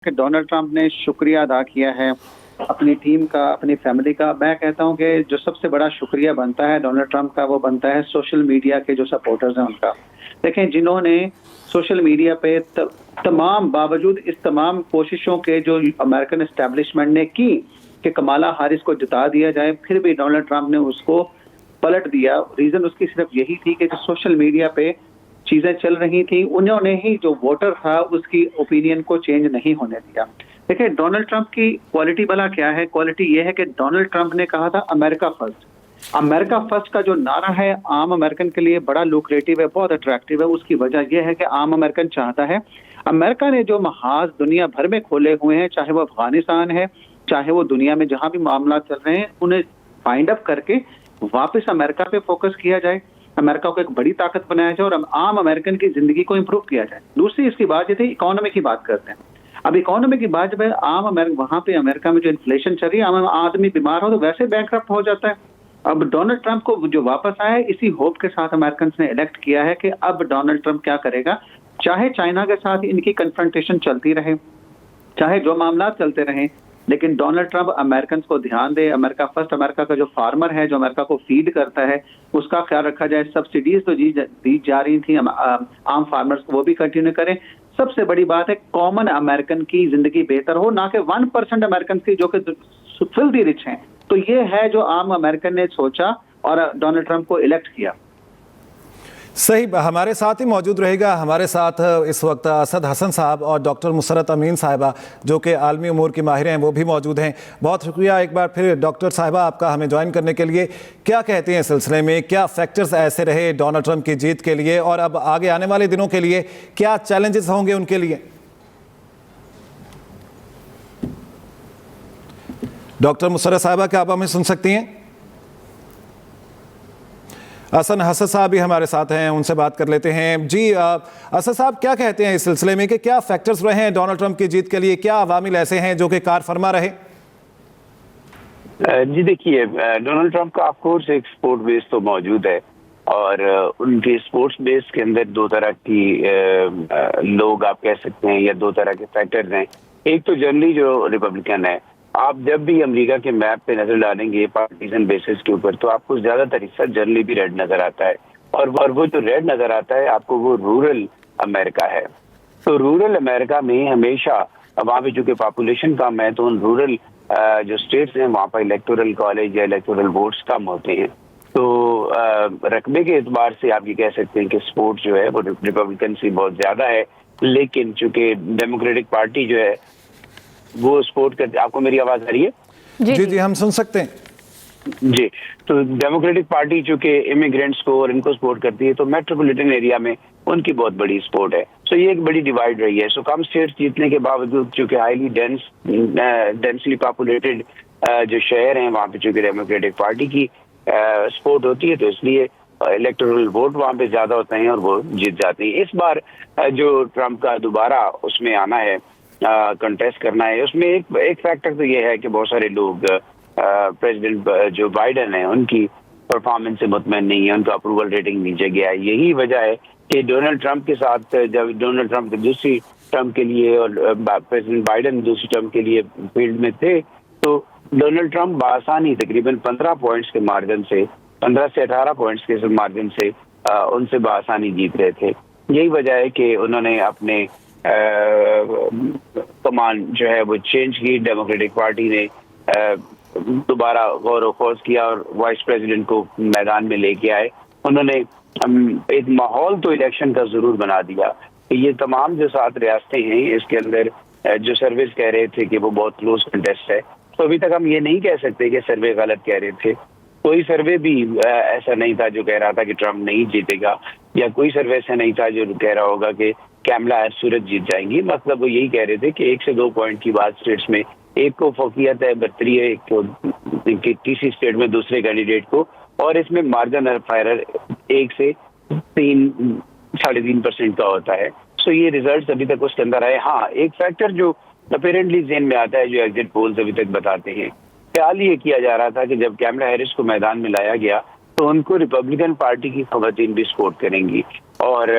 कि Donald Trump ने शुक्रिया अदा किया है अपनी टीम का, अपनी फैमिली का। मैं कहता हूं कि जो सबसे बड़ा शुक्रिया बनता है डोनाल्ड ट्रंप का, वो बनता है सोशल मीडिया के जो सपोर्टर्स हैं उनका। देखें, जिन्होंने सोशल मीडिया पे तमाम बावजूद इस तमाम कोशिशों के जो अमेरिकन एस्टेब्लिशमेंट ने की कि कमाला हारिस को जिता दिया जाए, फिर भी डोनाल्ड ट्रंप ने उसको पलट दिया। रीजन उसकी सिर्फ यही थी कि जो सोशल मीडिया पे चीजें चल रही थी, उन्होंने ही जो वोटर था उसकी ओपिनियन को चेंज नहीं होने दिया। देखिए, डोनाल्ड ट्रंप की क्वालिटी भला क्या है? क्वालिटी यह है कि डोनाल्ड ट्रंप ने कहा था अमेरिका फर्स्ट। अमेरिका फर्स्ट का जो नारा है आम अमेरिकन के लिए बड़ा लुक्रेटिव है, बहुत अट्रैक्टिव है। उसकी वजह यह है कि आम अमेरिकन चाहता है, अमेरिका ने जो महाज दुनिया भर में खोले हुए हैं, चाहे वो अफगानिस्तान है, चाहे वो दुनिया में जहां भी मामला चल रहे हैं, उन्हें फाइंड अप करके वापस अमेरिका पे फोकस किया जाए, अमेरिका को एक बड़ी ताकत बनाया जाए और आम अमेरिकन की जिंदगी को इंप्रूव किया जाए। दूसरी इसकी बात ये थी, इकोनॉमी की बात करते हैं। अब इकोनॉमी की बात जब आम अमेरिका, वहां पे अमेरिका में जो इन्फ्लेशन चल रही है, आम आदमी बीमार हो तो वैसे बैंकरप्ट हो जाता है। अब डोनाल्ड ट्रंप को जो वापस आया है, इसी होप के साथ अमेरिकन ने इलेक्ट किया है कि अब डोनाल्ड ट्रंप क्या करेगा, चाहे चाइना के साथ इनकी कन्फ्रंटेशन चलती रहे, चाहे जो मामला चलते रहें, लेकिन डोनाल्ड ट्रंप अमेरिकन को ध्यान दे। अमेरिका फर्स्ट, अमेरिका का जो फार्मर है, जो अमेरिका को फीड करता है, उसका ख्याल रखा जाए। सब्सिडीज तो दी जा रही थी आम फार्मर्स को, वो भी कंटिन्यू करें। सबसे बड़ी बात है कॉमन अमेरिकन की जिंदगी बेहतर हो, ना कि 1% अमेरिकन की जो कि फिल्दी रिच हैं। तो ये है जो आम अमेरिकन ने सोचा और डोनाल्ड ट्रंप को इलेक्ट किया। सही, हमारे साथ ही मौजूद रहेगा। हमारे साथ इस वक्त असद हसन साहब और डॉक्टर मुसरत अमीन साहिबा, जो कि आलमी उमूर की माहिर हैं, वो भी मौजूद हैं। बहुत शुक्रिया एक बार फिर डॉक्टर साहिबा आपका हमें ज्वाइन करने के लिए। क्या कहते हैं इस सिलसिले में, क्या फैक्टर्स ऐसे रहे डोनाल्ड ट्रंप की जीत के लिए और अब आगे आने वाले दिनों के लिए क्या चैलेंजेस होंगे उनके लिए? डॉक्टर मुसरत साहिबा, क्या आप हमें सुन सकती हैं? असद हसन साहब भी हमारे साथ हैं, उनसे बात कर लेते हैं। जी असद साहब, क्या कहते हैं इस सिलसिले में कि क्या फैक्टर्स रहे हैं डोनाल्ड ट्रंप की जीत के लिए? क्या अवामिल ऐसे हैं जो कि कार फरमा रहे? जी देखिए, डोनाल्ड ट्रंप का ऑफकोर्स एक स्पोर्ट बेस तो मौजूद है और उनके स्पोर्ट्स बेस के अंदर दो तरह की लोग आप कह सकते हैं, या दो तरह के फैक्टर्स हैं। एक तो जनरली जो रिपब्लिकन है, आप जब भी अमेरिका के मैप पे नजर डालेंगे पार्टीजन बेसिस के ऊपर, तो आपको ज्यादातर हिस्सा जनरली भी रेड नजर आता है। और वो जो रेड नजर आता है आपको, वो रूरल अमेरिका है। तो रूरल अमेरिका में हमेशा, वहाँ पे चूंकि पॉपुलेशन कम है, तो उन रूरल जो स्टेट्स हैं वहाँ पर इलेक्टोरल कॉलेज या इलेक्टोरल वोट्स कम होते हैं। तो रकबे के एतबार से आप ये कह सकते हैं कि सपोर्ट जो है वो रिपब्लिकन से बहुत ज्यादा है। लेकिन चूंकि डेमोक्रेटिक पार्टी जो है वो सपोर्ट करते, आपको मेरी आवाज आ रही है? जी जी, हम सुन सकते हैं जी। तो डेमोक्रेटिक पार्टी चूंकि इमिग्रेंट्स को और इनको सपोर्ट करती है, तो मेट्रोपॉलिटन एरिया में उनकी बहुत बड़ी सपोर्ट है। सो ये एक बड़ी डिवाइड रही है। सो कम स्टेट्स जीतने के बावजूद चूंकि हाईली डेंसली पॉपुलेटेड जो शहर हैं, वहाँ पे चूंकि डेमोक्रेटिक पार्टी की सपोर्ट होती है, तो इसलिए इलेक्टोरल वोट वहाँ पे ज्यादा होते हैं और वो जीत जाते हैं। इस बार जो ट्रंप का दोबारा उसमें आना है, कंटेस्ट करना है, उसमें एक फैक्टर तो ये है कि बहुत सारे लोग प्रेसिडेंट जो बाइडेन है उनकी परफॉर्मेंस से मुतमईन नहीं है, उनका अप्रूवल रेटिंग नीचे गया है। यही वजह है कि डोनाल्ड ट्रंप के साथ, जब डोनाल्ड ट्रंप दूसरी टर्म के लिए और प्रेसिडेंट बाइडेन दूसरी टर्म के लिए फील्ड में थे, तो डोनाल्ड ट्रंप बआसानी तकरीबन 15 पॉइंट्स के मार्जिन से, 15 से 18 पॉइंट्स के मार्जिन से उनसे बआसानी जीत रहे थे। यही वजह है कि उन्होंने अपने कमान जो है वो चेंज की। डेमोक्रेटिक पार्टी ने दोबारा गौर व खोज किया और वाइस प्रेसिडेंट को मैदान में लेके आए। उन्होंने एक माहौल तो इलेक्शन का जरूर बना दिया कि ये तमाम जो 7 रियासतें हैं, इसके अंदर जो सर्वेस कह रहे थे कि वो बहुत क्लोज कंटेस्ट है, तो अभी तक हम ये नहीं कह सकते कि सर्वे गलत कह रहे थे। कोई सर्वे भी ऐसा नहीं था जो कह रहा था कि ट्रंप नहीं जीतेगा, या कोई सर्वे ऐसा नहीं था जो कह रहा होगा कि कैमला हैरिस जीत जाएंगी। मतलब वो यही कह रहे थे कि 1 से 2 पॉइंट की बात स्टेट्स में एक को फोकियत है, बरतरी है एक को, तीसरी स्टेट में दूसरे कैंडिडेट को, और इसमें मार्जिन ऑफ एरर 1 से 3-3.5% का होता है। सो ये रिजल्ट अभी तक उसके अंदर आए। हाँ, एक फैक्टर जो अपेरेंटली ज़हन में आता है, जो एग्जिट पोल्स अभी तक बताते हैं, ख्याल ये किया जा रहा था कि जब कैमला हैरिस को मैदान में लाया गया तो उनको रिपब्लिकन पार्टी की खवातीन भी सपोर्ट करेंगी। और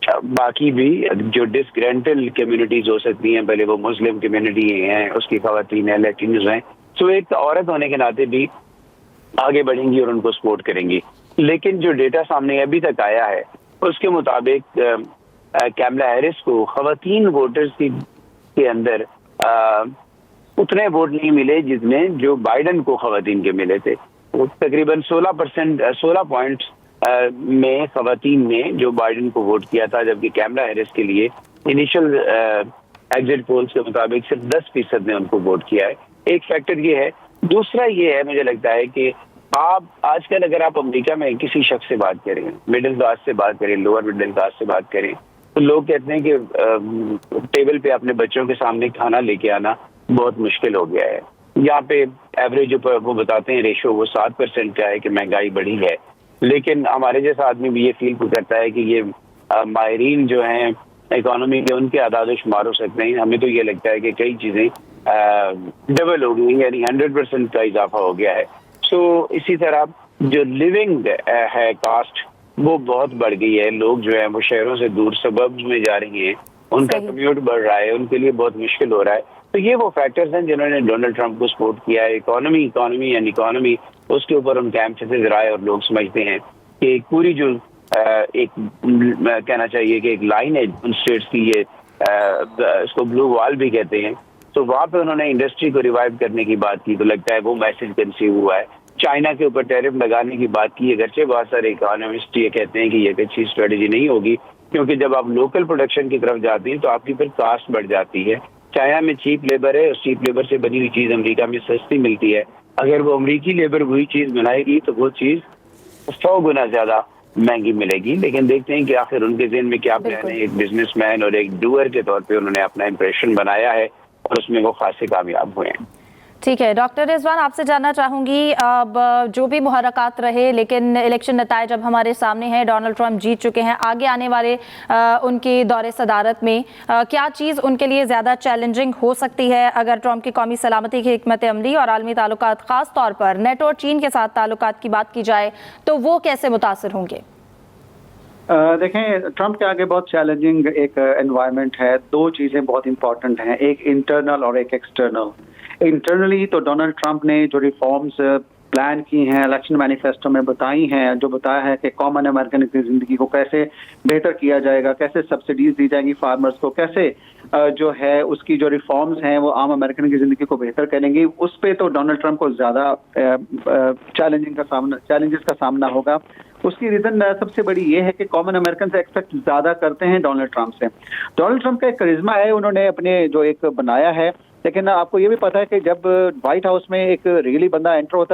बाकी भी जो डिस्ग्रेंटल कम्युनिटीज हो सकती हैं, पहले वो मुस्लिम कम्युनिटी हैं, उसकी खवातीन हैं, लैटिनोज हैं, सो एक औरत होने के नाते भी आगे बढ़ेंगी और उनको सपोर्ट करेंगी। लेकिन जो डेटा सामने अभी तक आया है उसके मुताबिक कैमला हैरिस को खवातीन वोटर्स के अंदर उतने वोट नहीं मिले जितने जो बाइडन को खवातीन के मिले थे। वो तकरीबन 16 पॉइंट्स में खवातीन ने जो बाइडन को वोट किया था, जबकि कैमला हैरिस के लिए इनिशियल एग्जिट पोल्स के मुताबिक सिर्फ 10% ने उनको वोट किया है। एक फैक्टर ये है। दूसरा ये है, मुझे लगता है कि आप आजकल अगर आप अमेरिका में किसी शख्स से बात करें, मिडिल क्लास से बात करें, लोअर मिडिल क्लास से बात करें, तो लोग कहते हैं कि टेबल पे अपने बच्चों के सामने खाना लेके आना बहुत मुश्किल हो गया है। यहाँ पे एवरेज वो बताते हैं रेशो वो 7% का है कि महंगाई बढ़ी है। लेकिन हमारे जैसा आदमी भी ये फील करता है कि ये माहिरीन जो हैं इकोनॉमी के, उनके आदाद शुमार हो सकते हैं। हमें तो ये लगता है कि कई चीजें डबल हो गई, यानी 100% का इजाफा हो गया है। सो इसी तरह जो लिविंग है कास्ट वो बहुत बढ़ गई है। लोग जो है वो शहरों से दूर सबर्ब्स में जा रही हैं, उनका कम्यूट बढ़ रहा है, उनके लिए बहुत मुश्किल हो रहा है। तो ये वो फैक्टर्स हैं जिन्होंने डोनाल्ड ट्रंप को सपोर्ट किया है। इकोनॉमी उसके ऊपर उनका एम्फेसिस रहा है और लोग समझते हैं कि एक पूरी जो एक कहना चाहिए कि एक लाइन है उन स्टेट्स की, ये इसको ब्लू वॉल भी कहते हैं, तो वहां पे उन्होंने इंडस्ट्री को रिवाइव करने की बात की। तो लगता है वो मैसेज कंसीव हुआ है। चाइना के ऊपर टैरिफ लगाने की बात की, अगरचे बहुत सारे इकोनॉमिस्ट ये कहते हैं कि ये अच्छी स्ट्रेटेजी नहीं होगी, क्योंकि जब आप लोकल प्रोडक्शन की तरफ जाती हैं तो आपकी फिर कास्ट बढ़ जाती है। चाइना में चीप लेबर है, उस चीप लेबर से बनी हुई चीज अमेरिका में सस्ती मिलती है। अगर वो अमेरिकी लेबर वही चीज बनाएगी तो वो चीज 100 गुना ज्यादा महंगी मिलेगी। लेकिन देखते हैं कि आखिर उनके ज़हन में क्या प्लान है। एक बिजनेसमैन और एक डूअर के तौर पे उन्होंने अपना इंप्रेशन बनाया है और उसमें वो खासे कामयाब हुए हैं। ठीक है डॉक्टर रिजवान, आपसे जानना चाहूंगी, अब जो भी मुहर्रकात रहे, लेकिन इलेक्शन नतायज जब हमारे सामने हैं, डोनाल्ड ट्रंप जीत चुके हैं, आगे आने वाले उनके दौरे सदारत में क्या चीज़ उनके लिए ज़्यादा चैलेंजिंग हो सकती है? अगर ट्रंप की कौमी सलामती की हिकमत अमली और आलमी ताल्लुकात, ख़ास तौर पर नेटो और चीन के साथ ताल्लुकात की बात की जाए तो वो कैसे मुतासर होंगे? देखें, ट्रंप के आगे बहुत चैलेंजिंग एक एनवायरनमेंट है। दो चीज़ें बहुत इंपॉर्टेंट हैं, एक इंटरनल और एक एक्सटर्नल। इंटरनली तो डोनाल्ड ट्रंप ने जो रिफॉर्म्स प्लान की हैं, इलेक्शन मैनिफेस्टो में बताई हैं, जो बताया है कि कॉमन अमेरिकन की ज़िंदगी को कैसे बेहतर किया जाएगा, कैसे सब्सिडीज दी जाएंगी फार्मर्स को, कैसे जो है उसकी जो रिफॉर्म्स हैं वो आम अमेरिकन की ज़िंदगी को बेहतर करेंगी, उस पर तो डोनाल्ड ट्रंप को ज़्यादा चैलेंजेस का सामना होगा। उसकी रीज़न सबसे बड़ी ये है कि कॉमन अमेरिकन से एक्सपेक्ट ज़्यादा करते हैं डोनाल्ड ट्रंप से। डोनाल्ड ट्रंप का एक करिश्मा है, उन्होंने अपने जो एक बनाया है। लेकिन आपको ये भी पता है कि जब व्हाइट हाउस में एक रियली बंदा एंटर होता है